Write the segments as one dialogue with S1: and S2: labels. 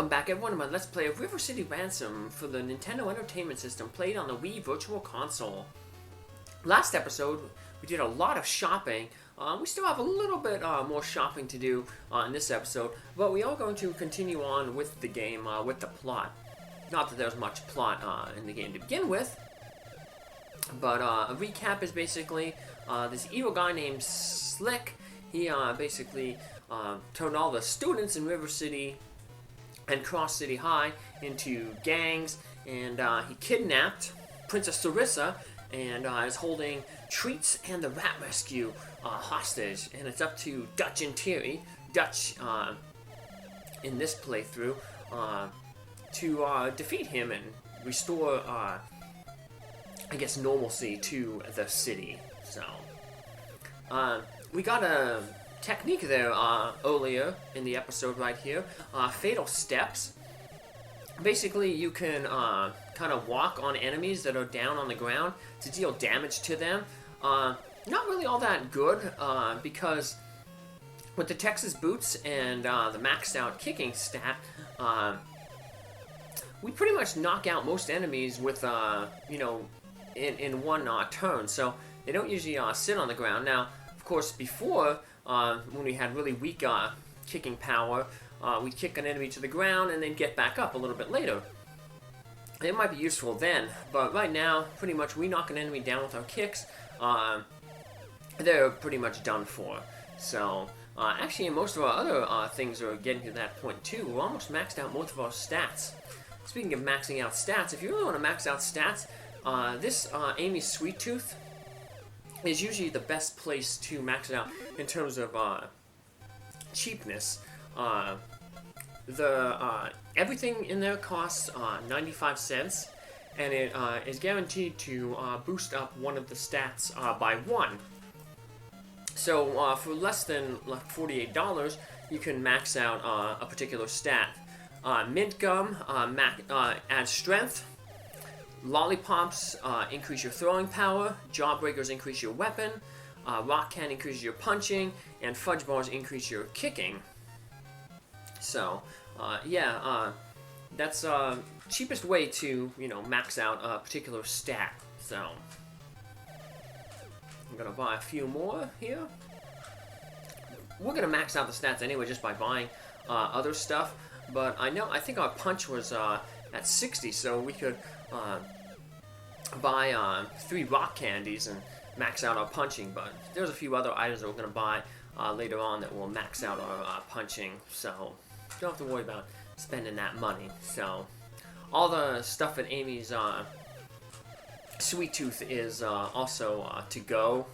S1: Welcome back everyone to my Let's Play of River City Ransom for the Nintendo Entertainment System, played on the Wii Virtual Console. Last episode, we did a lot of shopping. We still have a little bit more shopping to do in this episode, but we are going to continue on with the game, with the plot. Not that there's much plot in the game to begin with, but a recap is basically this evil guy named Slick. He basically turned all the students in River City and Cross City High into gangs, and he kidnapped Princess Sarissa and is holding Treats and the Rat Rescue hostage. And it's up to Dutch and Terry, Dutch in this playthrough, to defeat him and restore, I guess, normalcy to the city. So, we got a technique there earlier in the episode right here. Fatal steps. Basically, you can kind of walk on enemies that are down on the ground to deal damage to them. Not really all that good because with the Texas boots and the maxed out kicking stat, we pretty much knock out most enemies with you know, in one turn. So they don't usually sit on the ground. Now, of course, before when we had really weak kicking power, we'd kick an enemy to the ground and then get back up a little bit later. It might be useful then, but right now, pretty much we knock an enemy down with our kicks, they're pretty much done for. So, actually, most of our other things are getting to that point too. We're almost maxed out most of our stats. Speaking of maxing out stats, if you really want to max out stats, this Amy's Sweet Tooth is usually the best place to max it out in terms of cheapness. Everything in there costs 95 cents, and it is guaranteed to boost up one of the stats by 1. So for less than like $48, you can max out a particular stat. Mint gum adds strength. Lollipops increase your throwing power, Jawbreakers increase your weapon, Rock Can increases your punching, and Fudge Bars increase your kicking. So, yeah, that's cheapest way to, you know, max out a particular stat. So, I'm gonna buy a few more here. We're gonna max out the stats anyway just by buying other stuff, but I think our punch was at 60, so we could buy 3 rock candies and max out our punching, but there's a few other items that we're going to buy later on that will max out our punching, so you don't have to worry about spending that money. So all the stuff at Amy's Sweet Tooth is also to go,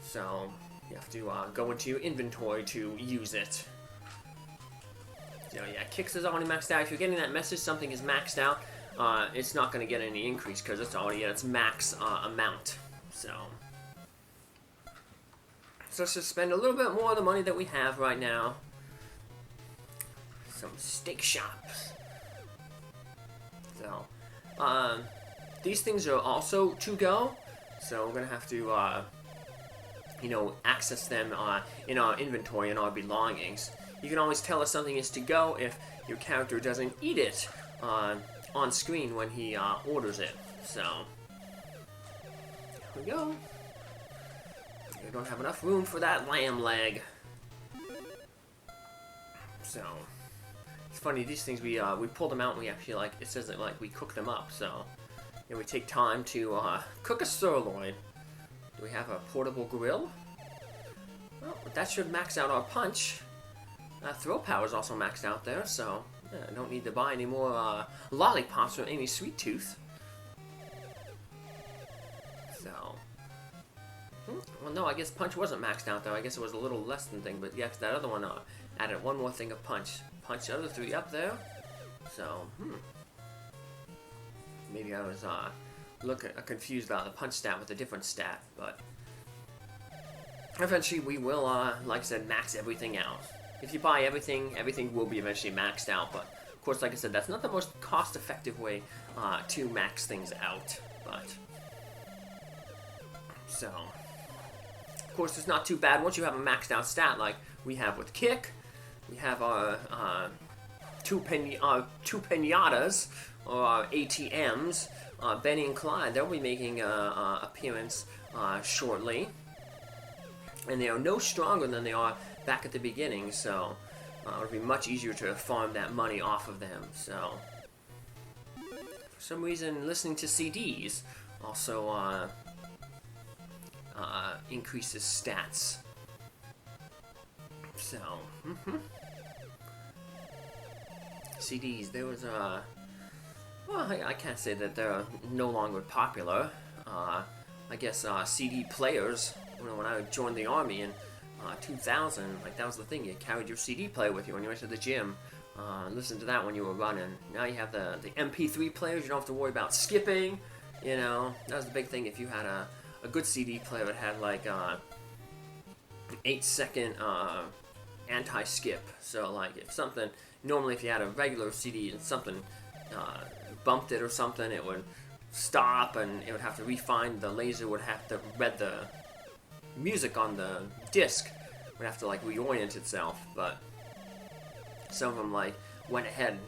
S1: so you have to go into your inventory to use it. So yeah, kicks is already maxed out. If you're getting that message something is maxed out, it's not going to get any increase because it's already at its max amount. So let's just spend a little bit more of the money that we have right now. Some steak shops. So these things are also to go, so we're going to have to you know, access them in our inventory and our belongings. You can always tell if something is to go if your character doesn't eat it on screen when he orders it. So, here we go. We don't have enough room for that lamb leg. So, it's funny, these things, we pull them out and we actually, like, it says that, like, we cook them up. So, you know, we take time to cook a sirloin. Do we have a portable grill? Well, that should max out our punch. Throw power is also maxed out there, so yeah, I don't need to buy any more lollipops from Amy's Sweet Tooth. So, well, no, I guess punch wasn't maxed out though. I guess it was a little less than thing, but yeah, that other one added one more thing of punch. Punch the other 3 up there. So, maybe I was confused about the punch stat with a different stat, but eventually we will, like I said, max everything out. If you buy everything, everything will be eventually maxed out, but of course, like I said, that's not the most cost-effective way to max things out, but so, of course, it's not too bad once you have a maxed out stat like we have with Kick. We have our two pinatas, or ATMs. Benny and Clyde, they'll be making an appearance shortly. And they are no stronger than they are back at the beginning, so it'll be much easier to farm that money off of them. So, for some reason, listening to CDs also increases stats. So, CDs, there was well, I can't say that they're no longer popular. I guess CD players, when I joined the Army in 2000, like that was the thing, you carried your CD player with you when you went to the gym. Listen to that when you were running. Now you have the MP3 players, you don't have to worry about skipping. You know, that was the big thing. If you had a good CD player, it had like 8-second anti-skip. So like if something, normally if you had a regular CD and something bumped it or something, it would stop and it would have to refine. The laser would have to read the music on the disc, would have to like reorient itself. But some of them like went ahead,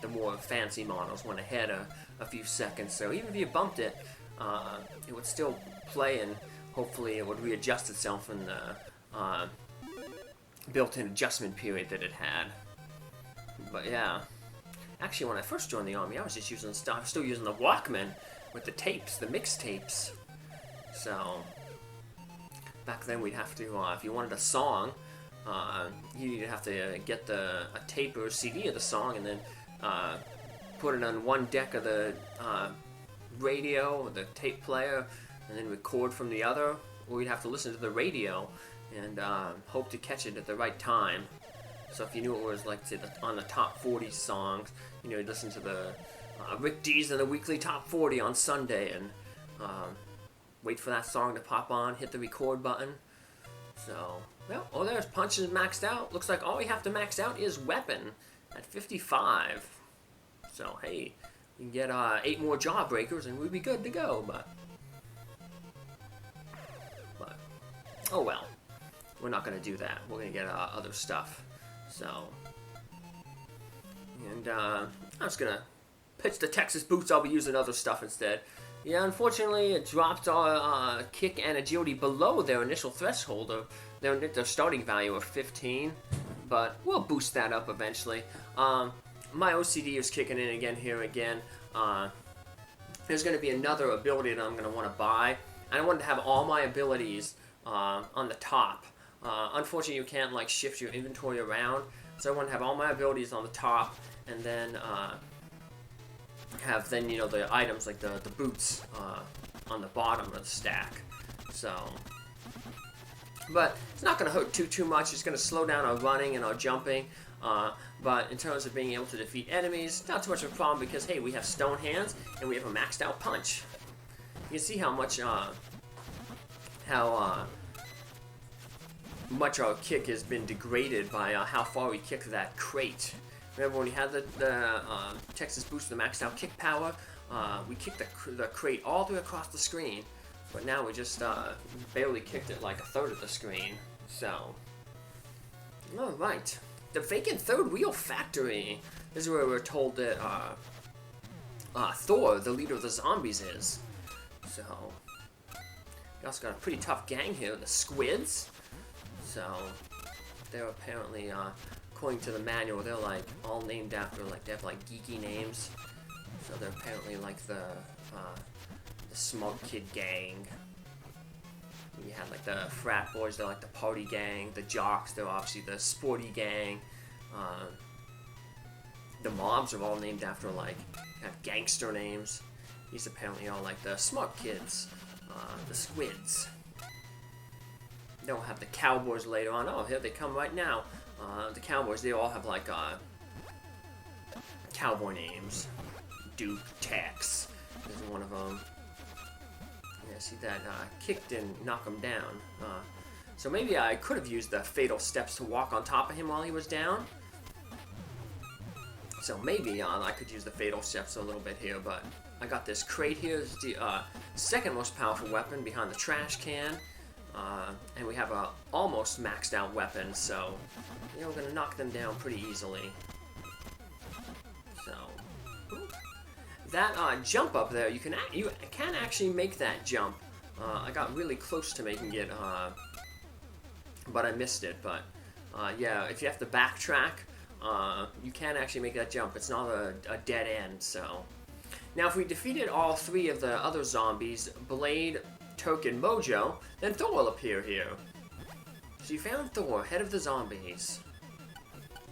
S1: the more fancy models went ahead a few seconds, so even if you bumped it, it would still play, and hopefully it would readjust itself in the built-in adjustment period that it had. But yeah, actually when I first joined the Army, I was just using still using the Walkman with the tapes, the mix tapes. So back then we'd have to, if you wanted a song, you'd have to get a tape or a CD of the song and then put it on one deck of the radio, the tape player, and then record from the other, or you'd have to listen to the radio and hope to catch it at the right time. So if you knew it was like say on the top 40 songs, you know, you'd listen to the Rick D's and the weekly top 40 on Sunday and wait for that song to pop on, hit the record button. So, well, oh, there's punches maxed out. Looks like all we have to max out is weapon at 55. So, hey, we can get 8 more jawbreakers and we'd be good to go, but oh well. We're not going to do that. We're going to get other stuff. So, and I'm just going to pitch the Texas boots. I'll be using other stuff instead. Yeah, unfortunately, it dropped our kick and agility below their initial threshold of their starting value of 15, but we'll boost that up eventually. My OCD is kicking in again. There's going to be another ability that I'm going to want to buy, and I wanted to have all my abilities on the top. Unfortunately, you can't like shift your inventory around, so I want to have all my abilities on the top, and then have you know the items like the boots on the bottom of the stack. So, but it's not going to hurt too much. It's going to slow down our running and our jumping. But in terms of being able to defeat enemies, not too much of a problem because hey, we have stone hands and we have a maxed out punch. You can see how much much our kick has been degraded by how far we kicked that crate. Remember when we had the Texas Boost, the maxed out kick power, we kicked the crate all the way across the screen, but now we just barely kicked it like a third of the screen. So, alright. The vacant third wheel factory. This is where we're told that Thor, the leader of the zombies, is. So, we also got a pretty tough gang here, the Squids. So, they're apparently, according to the manual, they're like all named after, like, they have like geeky names. So they're apparently like the smart kid gang. You had like the frat boys, they're like the party gang. The jocks, they're obviously the sporty gang. The mobs are all named after like kind of gangster names. These apparently all like the smart kids, the Squids. Then we'll have the cowboys later on. Oh, here they come right now. The cowboys, they all have like cowboy names. Duke, Tex is one of them. Yeah, see that kick didn't knock him down. So maybe I could have used the fatal steps to walk on top of him while he was down. So maybe I could use the fatal steps a little bit here, but I got this crate here. It's the second most powerful weapon behind the trash can. And we have a almost maxed out weapon, so you know, we're gonna knock them down pretty easily. that jump up there, you can actually make that jump. I got really close to making it, but I missed it. But yeah, if you have to backtrack, you can actually make that jump. It's not a dead end. So now, if we defeated all 3 of the other zombies, Blade, Turk, and Mojo, then Thor will appear here. So you found Thor, head of the zombies.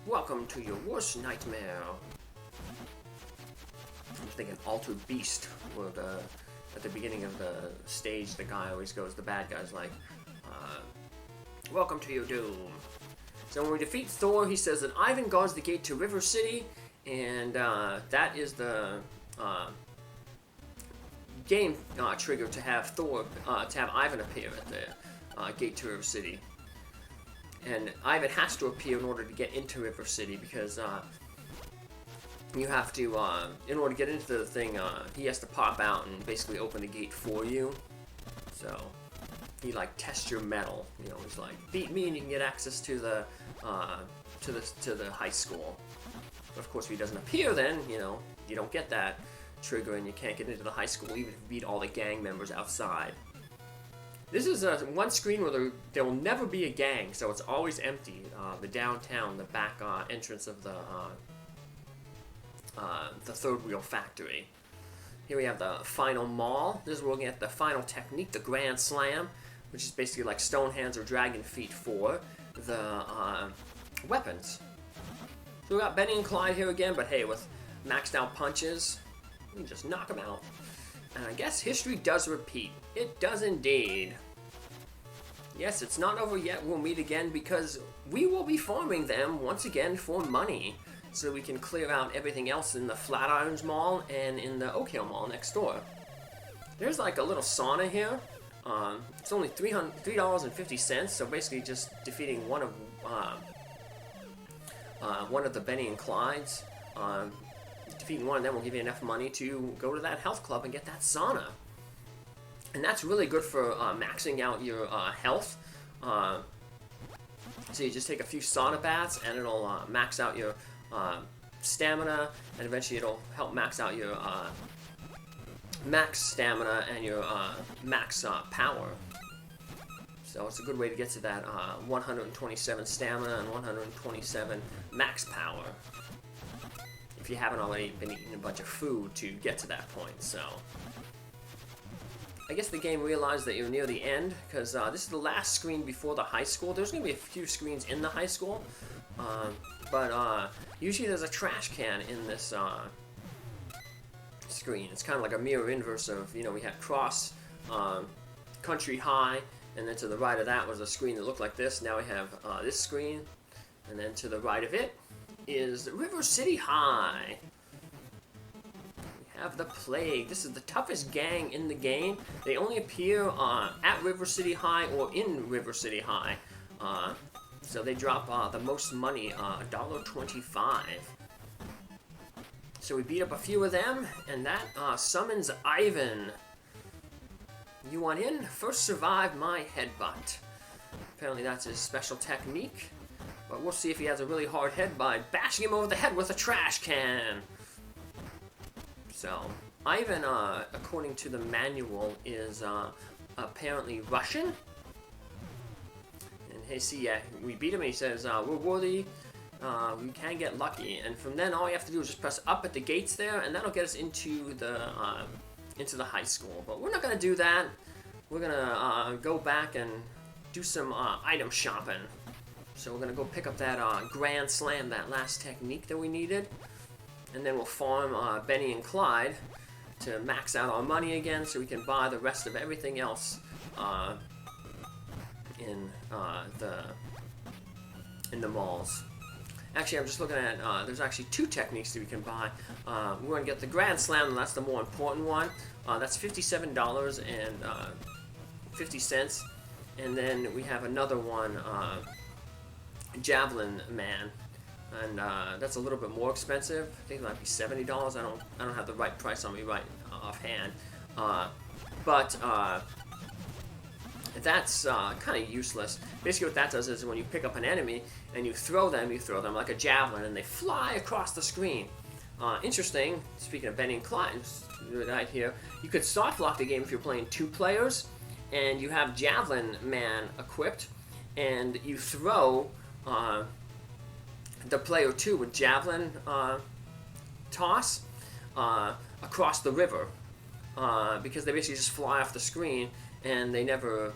S1: Welcome to your worst nightmare. I'm thinking Altered Beast, where at the beginning of the stage, the guy always goes, the bad guy's like, welcome to your doom. So when we defeat Thor, he says that Ivan guards the gate to River City, and that is the game trigger to have Thor, to have Ivan appear at the gate to River City. And Ivan has to appear in order to get into River City, because you have to, in order to get into the thing, he has to pop out and basically open the gate for you. So he like tests your mettle. You know, he's like, beat me and you can get access to the high school. But of course, if he doesn't appear, then you know you don't get that trigger and you can't get into the high school even if you beat all the gang members outside. This is one screen where there will never be a gang, so it's always empty. The downtown, the back entrance of the third wheel factory. Here we have the final mall. This is where we're looking at the final technique, the Grand Slam, which is basically like stone hands or dragon feet for the weapons. So we got Benny and Clyde here again, but hey, with maxed out punches, we can just knock them out. And I guess history does repeat. It does indeed. Yes, it's not over yet. We'll meet again because we will be farming them once again for money, so we can clear out everything else in the Flatirons Mall and in the Oak Hill Mall next door. There's like a little sauna here. It's only $3.50, so basically just defeating one of the Benny and Clydes. Defeating one of them will give you enough money to go to that health club and get that sauna. And that's really good for maxing out your health. So you just take a few sauna baths and it'll max out your stamina, and eventually it'll help max out your max stamina and your max power. So it's a good way to get to that 127 stamina and 127 max power, if you haven't already been eating a bunch of food to get to that point. So I guess the game realized that you're near the end, because this is the last screen before the high school. There's going to be a few screens in the high school, but usually there's a trash can in this screen. It's kind of like a mirror inverse of, you know, we had Cross, Country High, and then to the right of that was a screen that looked like this. Now we have this screen, and then to the right of it is River City High. We have the Plague. This is the toughest gang in the game. They only appear at River City High or in River City High. So they drop the most money, $1.25. So we beat up a few of them, and that summons Ivan. You want in? First survive my headbutt. Apparently that's his special technique. But we'll see if he has a really hard head by bashing him over the head with a trash can. So, Ivan, according to the manual, is apparently Russian. And hey, see, yeah, we beat him and he says, we're worthy, we can get lucky. And from then, all you have to do is just press up at the gates there, and that'll get us into the high school. But we're not going to do that. We're going to go back and do some item shopping. So we're going to go pick up that Grand Slam, that last technique that we needed. And then we'll farm Benny and Clyde to max out our money again so we can buy the rest of everything else in the malls. Actually, I'm just looking at, there's actually two techniques that we can buy. We're going to get the Grand Slam, and that's the more important one. That's $57.50. And then we have another one, Javelin Man. And that's a little bit more expensive. I think it might be $70. I don't have the right price on me right offhand. But that's kind of useless. Basically what that does is when you pick up an enemy and you throw them like a javelin and they fly across the screen. interesting, speaking of Benny and Clyde, right here, you could soft lock the game if you're playing 2 players, and you have Javelin Man equipped, and you throw the player 2 with Javelin toss across the river, because they basically just fly off the screen, and they never,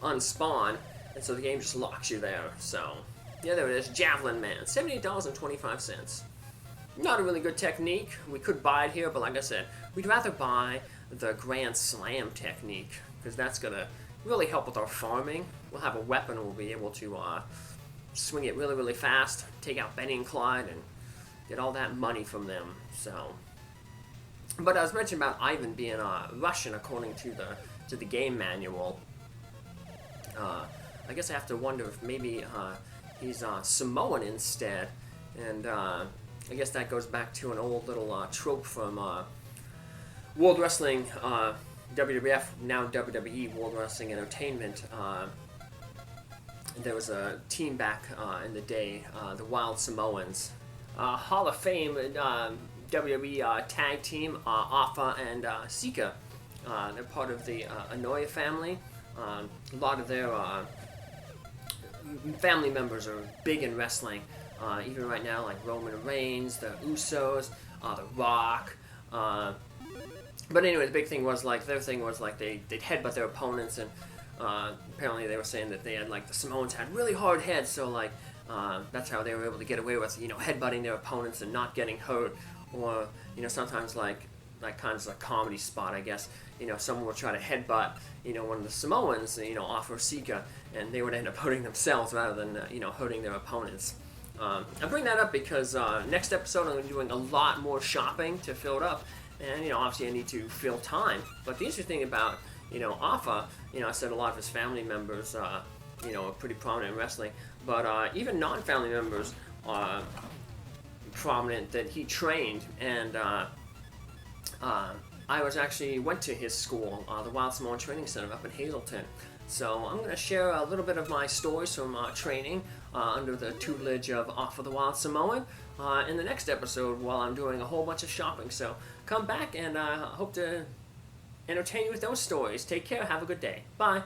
S1: unspawn, and so the game just locks you there. So, yeah, there it is, Javelin Man, $78.25. Not a really good technique. We could buy it here, but like I said, we'd rather buy the Grand Slam technique, because that's going to really help with our farming. We'll have a weapon, we'll be able to swing it really, really fast, take out Benny and Clyde, and get all that money from them. So, but I was mentioning about Ivan being Russian according to the game manual. I guess I have to wonder if maybe he's Samoan instead, and I guess that goes back to an old little trope from World Wrestling, WWF, now WWE, World Wrestling Entertainment. There was a team back in the day, the Wild Samoans. Hall of Fame WWE tag team, Alpha and Sika. They're part of the Anoya family. A lot of their family members are big in wrestling. Even right now, like Roman Reigns, the Usos, The Rock. But anyway, the big thing was their thing was they'd headbutt their opponents, and apparently they were saying that they had the Samoans had really hard heads, so that's how they were able to get away with headbutting their opponents and not getting hurt, or sometimes kind of a comedy spot, I guess. Someone would try to headbutt one of the Samoans, off of Sika, and they would end up hurting themselves rather than hurting their opponents. I bring that up because next episode I'm going to be doing a lot more shopping to fill it up, and obviously I need to fill time. But the interesting thing about Alpha, I said a lot of his family members are pretty prominent in wrestling, but even non-family members are prominent that he trained, and I went to his school, the Wild Samoan Training Center up in Hazleton. So I'm going to share a little bit of my stories from training under the tutelage of Alpha the Wild Samoan in the next episode while I'm doing a whole bunch of shopping. So come back, and I hope to entertain you with those stories. Take care. Have a good day. Bye.